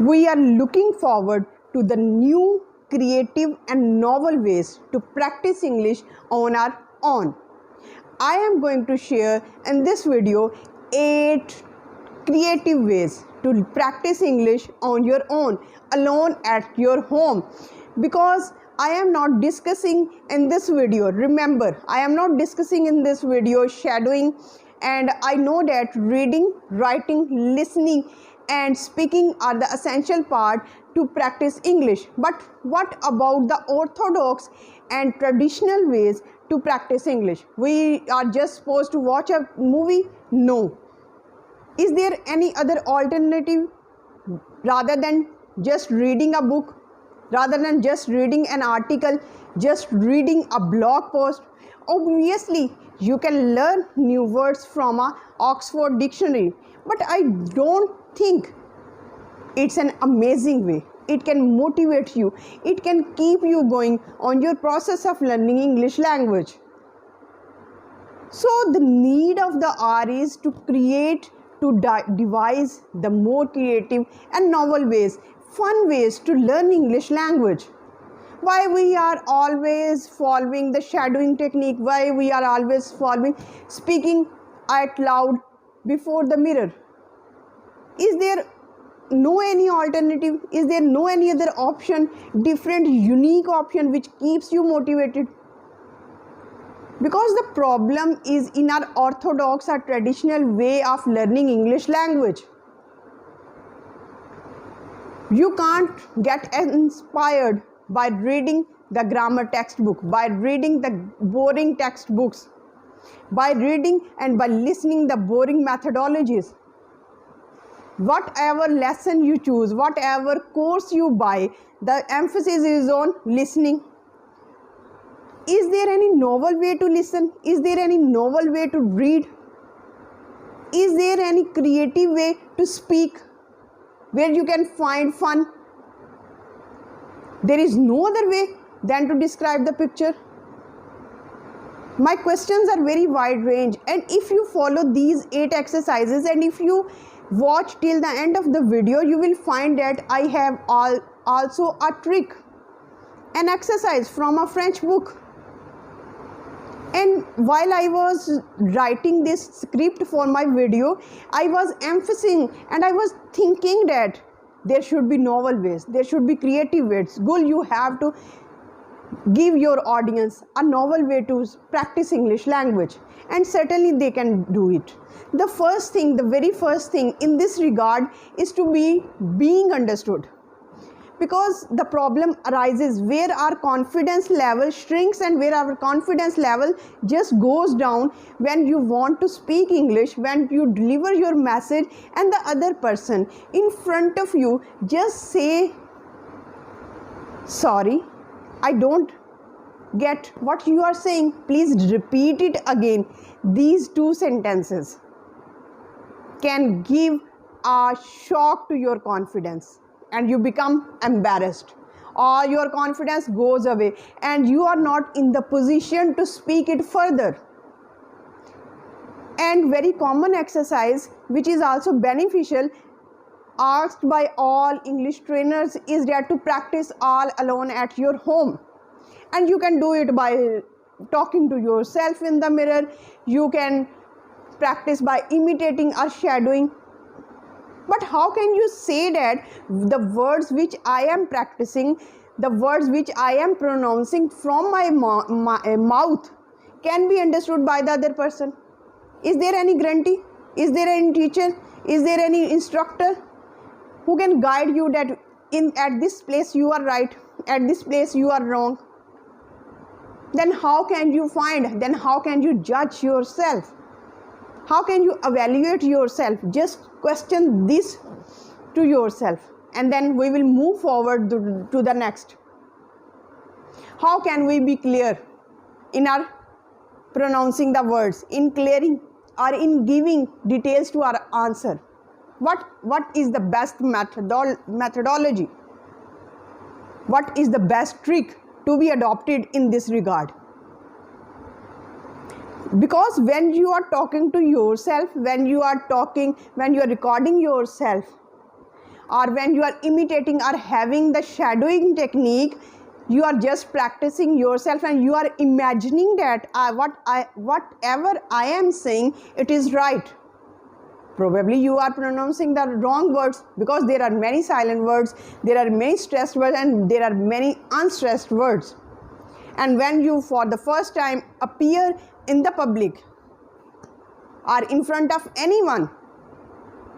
We are looking forward to the new, creative and novel ways to practice English on our own. I am going to share in this video 8 creative ways to practice English on your own, alone at your home. Because I am not discussing in this video, remember, I am not discussing in this video shadowing, and I know that reading, writing, listening and speaking are the essential part to practice English. But what about the orthodox and traditional ways to practice English? We are just supposed to watch a movie? No. Is there any other alternative rather than just reading a book, rather than just reading an article, just reading a blog post? Obviously, you can learn new words from a Oxford dictionary, but I don't think it's an amazing way. It can motivate you. It can keep you going on your process of learning English language. So the need of the hour is to create, to devise the more creative and novel ways, fun ways to learn English language. Why we are always following the shadowing technique? Why we are always following speaking out loud before the mirror? Is there no any alternative? Is there no any other option, different, unique option which keeps you motivated? Because the problem is in our orthodox or traditional way of learning English language. You can't get inspired by reading the grammar textbook, by reading the boring textbooks, by reading and by listening the boring methodologies. Whatever lesson you choose, whatever course you buy, the emphasis is on listening. Is there any novel way to listen? Is there any novel way to read? Is there any creative way to speak where you can find fun? There is no other way than to describe the picture. My questions are very wide range, and if you follow these 8 exercises and if you watch till the end of the video, you will find that I have also a trick, an exercise from a French book. And while I was writing this script for my video, I was emphasizing and I was thinking that there should be novel ways, there should be creative ways. Gul, you have to give your audience a novel way to practice English language, and certainly they can do it. The first thing, the very first thing in this regard is to be being understood. Because the problem arises where our confidence level shrinks and where our confidence level just goes down when you want to speak English, when you deliver your message and the other person in front of you just say, "Sorry, I don't get what you are saying. Please repeat it again." These 2 sentences can give a shock to your confidence and you become embarrassed, or your confidence goes away and you are not in the position to speak it further. And very common exercise which is also beneficial, asked by all English trainers, is that to practice all alone at your home. And you can do it by talking to yourself in the mirror. You can practice by imitating or shadowing. But how can you say that the words which I am practicing, the words which I am pronouncing from my mouth can be understood by the other person? Is there any guarantee? Is there any teacher? Is there any instructor who can guide you that at this place you are right, at this place you are wrong? Then how can you find, then how can you judge yourself? How can you evaluate yourself? Just question this to yourself, and then we will move forward to the next. How can we be clear in our pronouncing the words, in clearing or in giving details to our answer? What is the best methodology? What is the best trick to be adopted in this regard? Because when you are talking to yourself, when you are recording yourself, or when you are imitating or having the shadowing technique, you are just practicing yourself and you are imagining that whatever I am saying, it is right. Probably you are pronouncing the wrong words, because there are many silent words, there are many stressed words, and there are many unstressed words. And when you for the first time appear in the public or in front of anyone,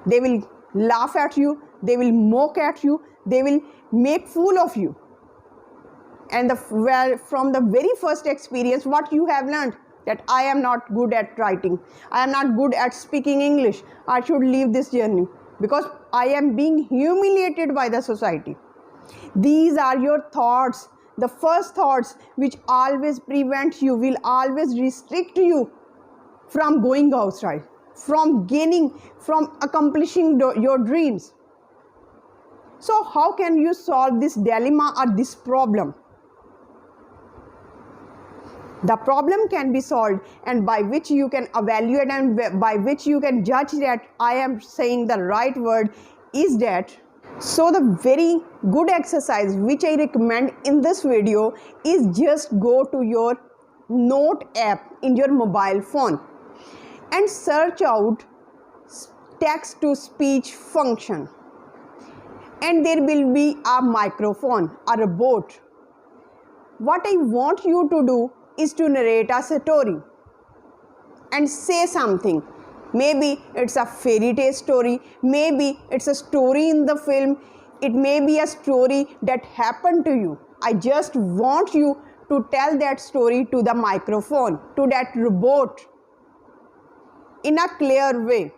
they will laugh at you, they will mock at you, they will make fool of you. And from the very first experience, what you have learned, that I am not good at writing, I am not good at speaking English, I should leave this journey because I am being humiliated by the society. These are your thoughts, the first thoughts which always prevent you, will always restrict you from going outside, from accomplishing your dreams. So how can you solve this dilemma or this problem? The problem can be solved, and by which you can evaluate and by which you can judge that I am saying the right word is that. So the very good exercise which I recommend in this video is just go to your note app in your mobile phone and search out text to speech function, and there will be a microphone or a robot. What I want you to do is to narrate a story and say something. Maybe it's a fairy tale story, maybe it's a story in the film, it may be a story that happened to you. I just want you to tell that story to the microphone, to that robot, in a clear way.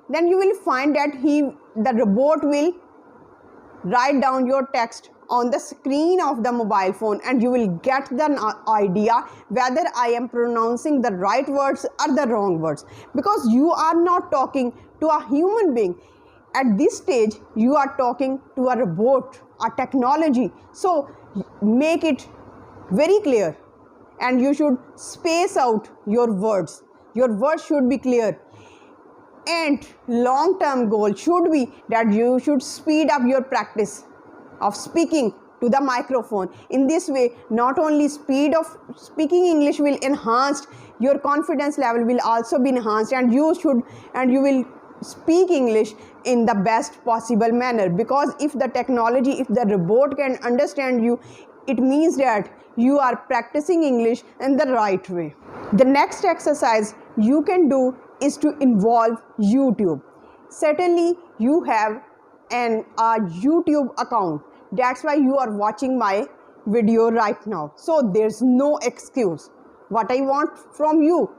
Then you will find that the robot will write down your text on the screen of the mobile phone, and you will get the idea whether I am pronouncing the right words or the wrong words, because you are not talking to a human being. At this stage, you are talking to a robot, a technology. So make it very clear, and you should space out your words. Your words should be clear. And long-term goal should be that you should speed up your practice of speaking to the microphone. In this way, not only speed of speaking English will enhance, your confidence level will also be enhanced, and you will speak English in the best possible manner. Because if the technology, if the robot can understand you, it means that you are practicing English in the right way. The next exercise you can do is to involve YouTube. Certainly you have a YouTube account. That's why you are watching my video right now. So there's no excuse. What I want from you,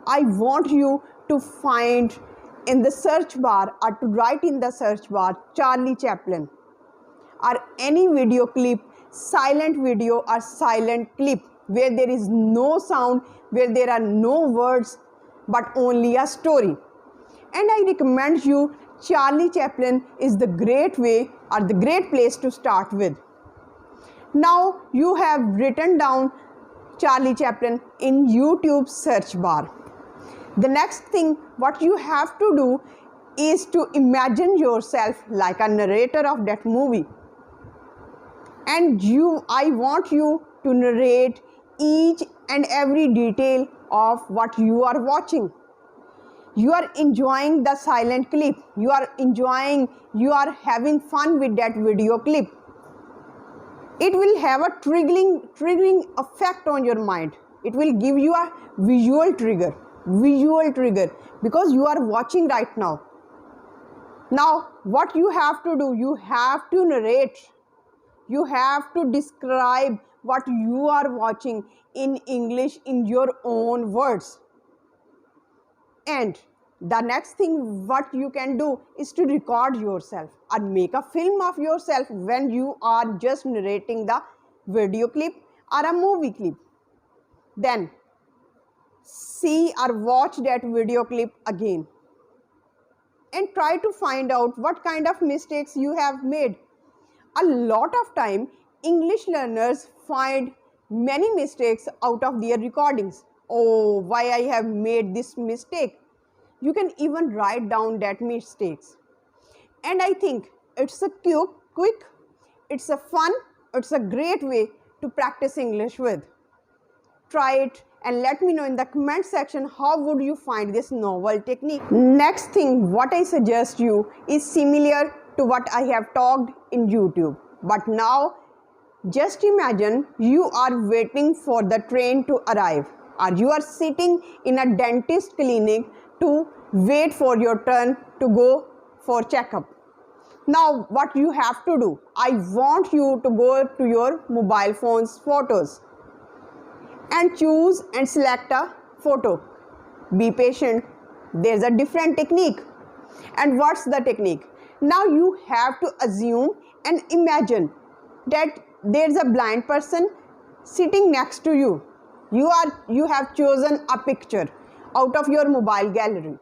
I want you to find in the search bar, or to write in the search bar, Charlie Chaplin, or any video clip, silent video or silent clip, where there is no sound, where there are no words, but only a story. And I recommend you, Charlie Chaplin is the great way or the great place to start with. Now you have written down Charlie Chaplin in YouTube search bar. The next thing what you have to do is to imagine yourself like a narrator of that movie. And I want you to narrate each and every detail of what you are watching. You are enjoying the silent clip. You are having fun with that video clip. It will have a triggering effect on your mind. It will give you a visual trigger, because you are watching right now. Now, what you have to do, you have to narrate. You have to describe what you are watching in English in your own words. And the next thing what you can do is to record yourself or make a film of yourself when you are just narrating the video clip or a movie clip. Then see or watch that video clip again and try to find out what kind of mistakes you have made. A lot of time, English learners find many mistakes out of their recordings. Oh, why I have made this mistake. You can even write down that mistakes. And I think it's a quick, it's a fun, it's a great way to practice English with. Try it and let me know in the comment section how would you find this novel technique. Next thing what I suggest you is similar to what I have talked in YouTube. But now just imagine you are waiting for the train to arrive, or you are sitting in a dentist clinic to wait for your turn to go for checkup. Now what you have to do, I want you to go to your mobile phone's photos and choose and select a photo. Be patient, there's a different technique. And what's the technique? Now you have to assume and imagine that there's a blind person sitting next to you. You have chosen a picture out of your mobile gallery,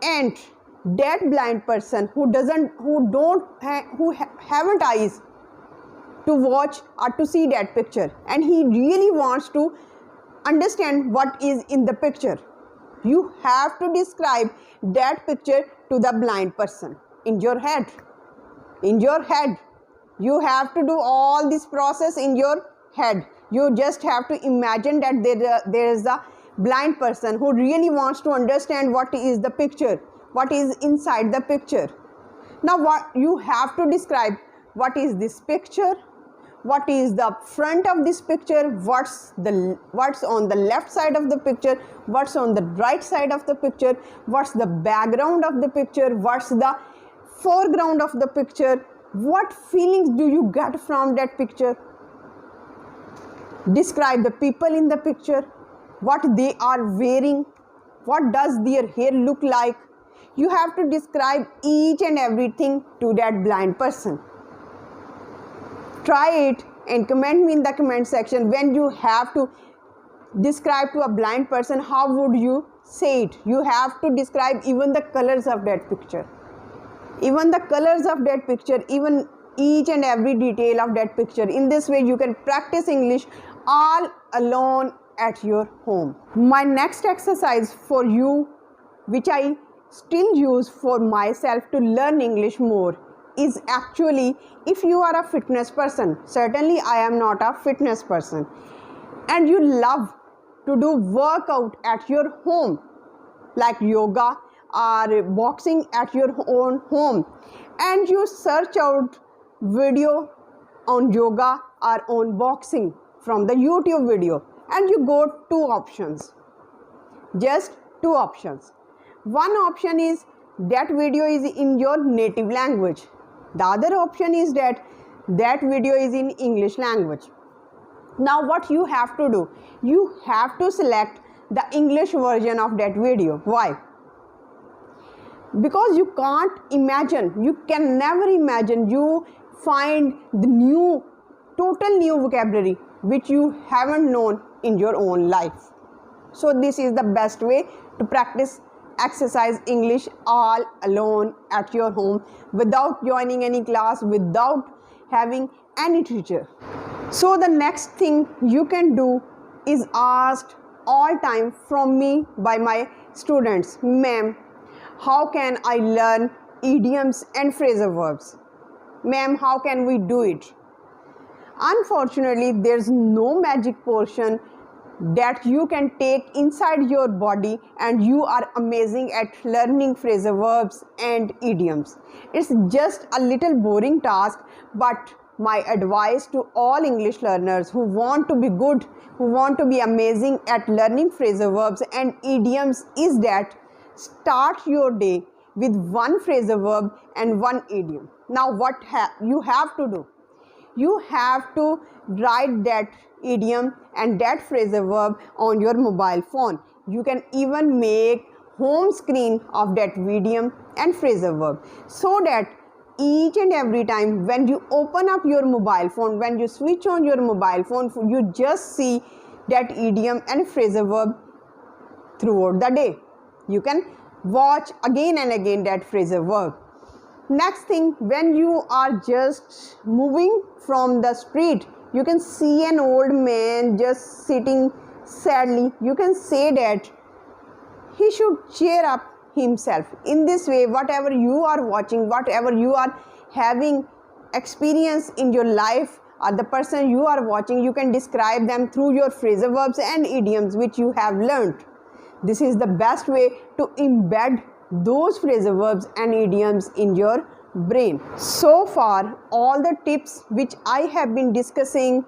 and that blind person who haven't eyes to watch or to see that picture, and he really wants to understand what is in the picture. You have to describe that picture to the blind person in your head. You have to do all this process in your head. You just have to imagine that there is a blind person who really wants to understand what is the picture, what is inside the picture. Now what you have to describe, what is this picture, what is the front of this picture, what's on the left side of the picture, what's on the right side of the picture, what's the background of the picture, what's the foreground of the picture, what feelings do you get from that picture. Describe the people in the picture, what they are wearing, what does their hair look like. You have to describe each and everything to that blind person. Try it and comment me in the comment section when you have to describe to a blind person, how would you say it. You have to describe even the colors of that picture. Even each and every detail of that picture. In this way you can practice English all alone at your home. My next exercise for you, which I still use for myself to learn English more, is actually, if you are a fitness person, certainly I am not a fitness person, and you love to do workout at your home like yoga or boxing at your own home, and you search out video on yoga or on boxing from the YouTube video, and you go just two options. One option is that video is in your native language. The other option is that video is in English language. Now what you have to do, you have to select the English version of that video. Why? Because you can't imagine, you can never imagine you find the total new vocabulary which you haven't known in your own life. So this is the best way to practice exercise English all alone at your home, without joining any class, without having any teacher. So the next thing you can do is asked all time from me by my students, ma'am, how can I learn idioms and phrasal verbs? Ma'am, how can we do it? Unfortunately, there's no magic portion that you can take inside your body and you are amazing at learning phrasal verbs and idioms. It's just a little boring task, but my advice to all English learners who want to be good, who want to be amazing at learning phrasal verbs and idioms is that start your day with one phrasal verb and one idiom. Now what you have to do? You have to write that idiom and that phrasal verb on your mobile phone. You can even make home screen of that idiom and phrasal verb, so that each and every time when you open up your mobile phone, when you switch on your mobile phone, you just see that idiom and phrasal verb throughout the day. You can watch again and again that phrasal verb. Next thing, when you are just moving from the street, you can see an old man just sitting sadly. You can say that he should cheer up, himself. In this way, whatever you are watching, whatever you are having experience in your life, or the person you are watching, you can describe them through your phrasal verbs and idioms which you have learnt. This is the best way to embed those phrasal verbs and idioms in your brain. So far, all the tips which I have been discussing,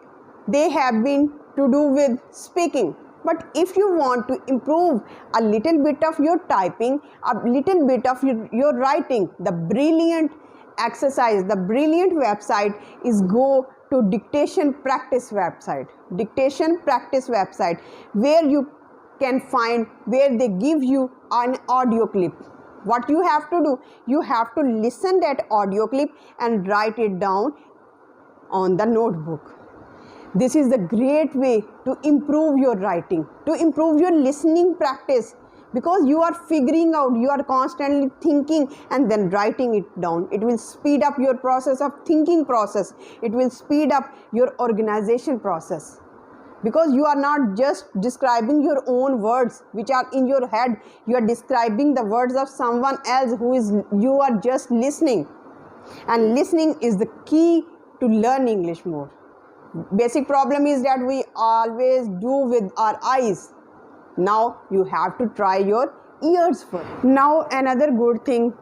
they have been to do with speaking. But if you want to improve a little bit of your typing, a little bit of your writing, the brilliant exercise, the brilliant website is go to Dictation Practice website. Dictation Practice website, where you can find, where they give you an audio clip. What you have to do, you have to listen that audio clip and write it down on the notebook. This is the great way to improve your writing, to improve your listening practice, because you are figuring out, you are constantly thinking and then writing it down. It will speed up your process of thinking process. It will speed up your organization process, because you are not just describing your own words which are in your head, you are describing the words of someone else you are just listening. And listening is the key to learn English more. Basic problem is that we always do with our eyes. Now you have to try your ears first. Now another good thing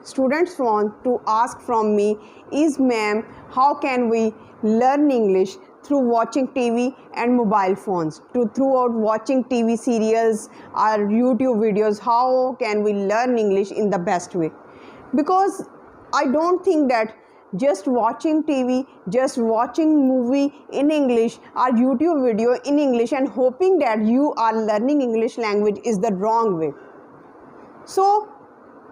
students want to ask from me is, ma'am, how can we learn English through watching TV and mobile phones? Throughout watching TV serials or YouTube videos, how can we learn English in the best way? Because I don't think that just watching TV, just watching movie in English or YouTube video in English and hoping that you are learning English language is the wrong way. So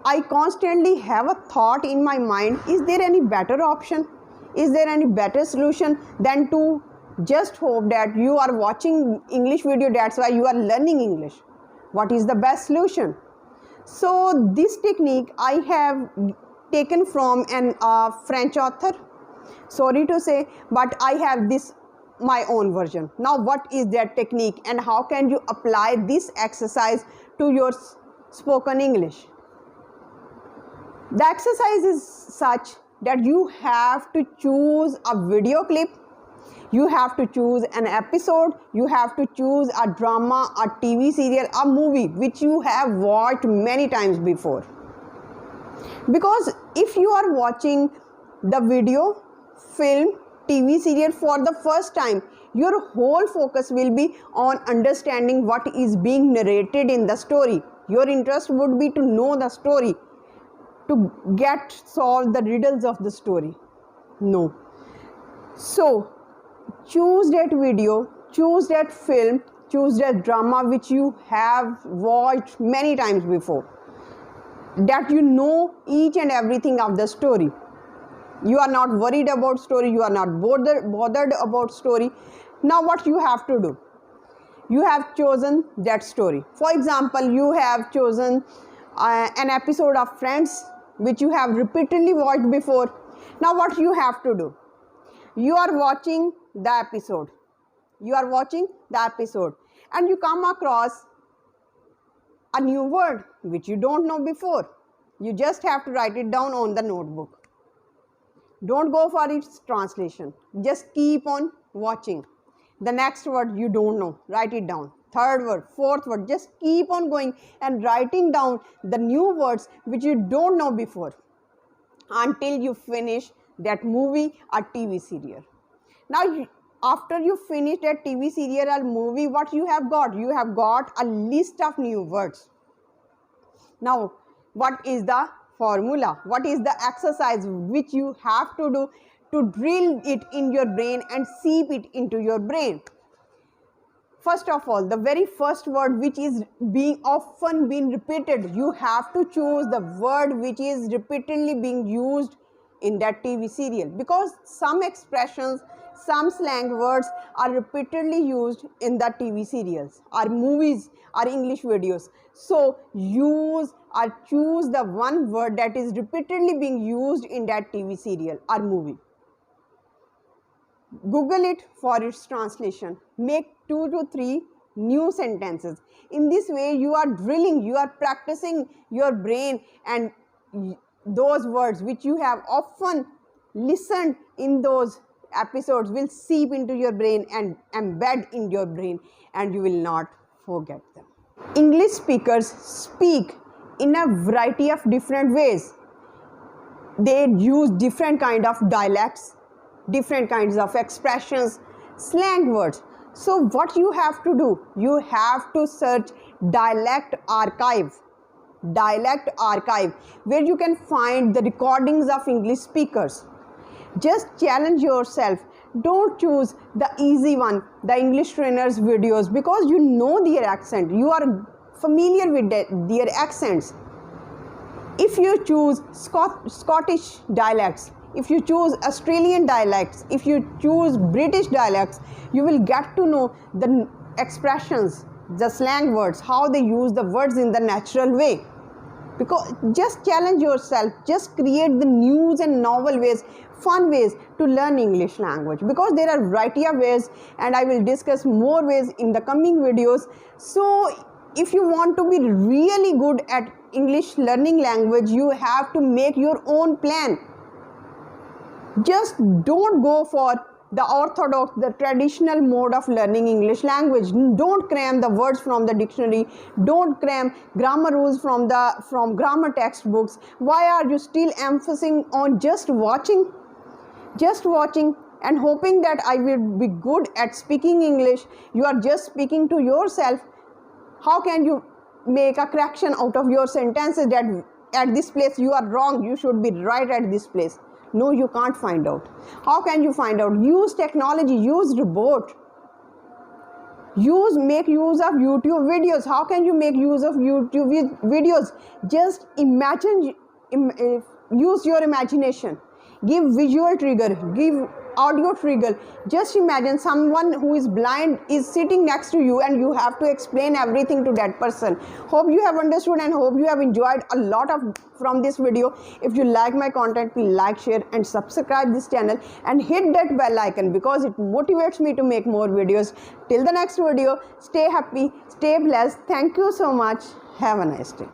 I constantly have a thought in my mind, is there any better option? Is there any better solution than to just hope that you are watching English video, that's why you are learning English? What is the best solution? So this technique I have taken from an French author. Sorry to say, but I have this my own version. Now what is that technique and how can you apply this exercise to your spoken English? The exercise is such that you have to choose a video clip, you have to choose an episode, you have to choose a drama, a TV serial, a movie which you have watched many times before. Because if you are watching the video, film, TV serial for the first time, your whole focus will be on understanding what is being narrated in the story. Your interest would be to know the story, to solve the riddles of the story. No. So choose that video, choose that film, choose that drama which you have watched many times before, that you know each and everything of the story. You are not worried about story, you are not bothered about story. Now what you have to do? You have chosen that story. For example, you have chosen an episode of Friends which you have repeatedly watched before. Now what you have to do? You are watching the episode. You are watching the episode and you come across a new word which you don't know before. You just have to write it down on the notebook. Don't go for its translation. Just keep on watching. The next word you don't know, write it down. Third word, fourth word, just keep on going and writing down the new words which you don't know before until you finish that movie or TV serial. Now after you finish that TV serial or movie, what you have got? You have got a list of new words. Now what is the formula? What is the exercise which you have to do to drill it in your brain and seep it into your brain? First of all, the very first word which is often being repeated, you have to choose the word which is repeatedly being used in that TV serial, because some expressions, some slang words are repeatedly used in the TV serials or movies or English videos. So use or choose the one word that is repeatedly being used in that TV serial or movie. Google it for its translation. Make 2 to 3 new sentences. In this way, you are drilling, you are practicing your brain, and those words which you have often listened in those episodes will seep into your brain and embed in your brain, and you will not forget them. English speakers speak in a variety of different ways. They use different kind of dialects, different kinds of expressions, slang words. So what you have to do, you have to search dialect archive, where you can find the recordings of English speakers. Just challenge yourself. Don't choose the easy one, the English trainers videos, because you know their accent. You are familiar with their accents. If you choose Scottish dialects, if you choose Australian dialects, if you choose British dialects, you will get to know the expressions, the slang words, how they use the words in the natural way. Because just challenge yourself, just create the new and novel ways, fun ways to learn English language, because there are a variety of ways, and I will discuss more ways in the coming videos. So if you want to be really good at English learning language, you have to make your own plan. Just don't go for the orthodox, the traditional mode of learning English language. Don't cram the words from the dictionary. Don't cram grammar rules from grammar textbooks. Why are you still emphasizing on just watching and hoping that I will be good at speaking English? You are just speaking to yourself. How can you make a correction out of your sentences that at this place you are wrong, you should be right at this place? No, you can't find out. How can you find out? Use technology, use robot. Make use of YouTube videos. How can you make use of YouTube videos? Just imagine, use your imagination. Give visual trigger, give audio trigger. Just imagine someone who is blind is sitting next to you and you have to explain everything to that person. Hope you have understood and hope you have enjoyed a lot from this video. If you like my content, please like, share and subscribe this channel and hit that bell icon, because it motivates me to make more videos. Till the next video, stay happy, stay blessed. Thank you so much. Have a nice day.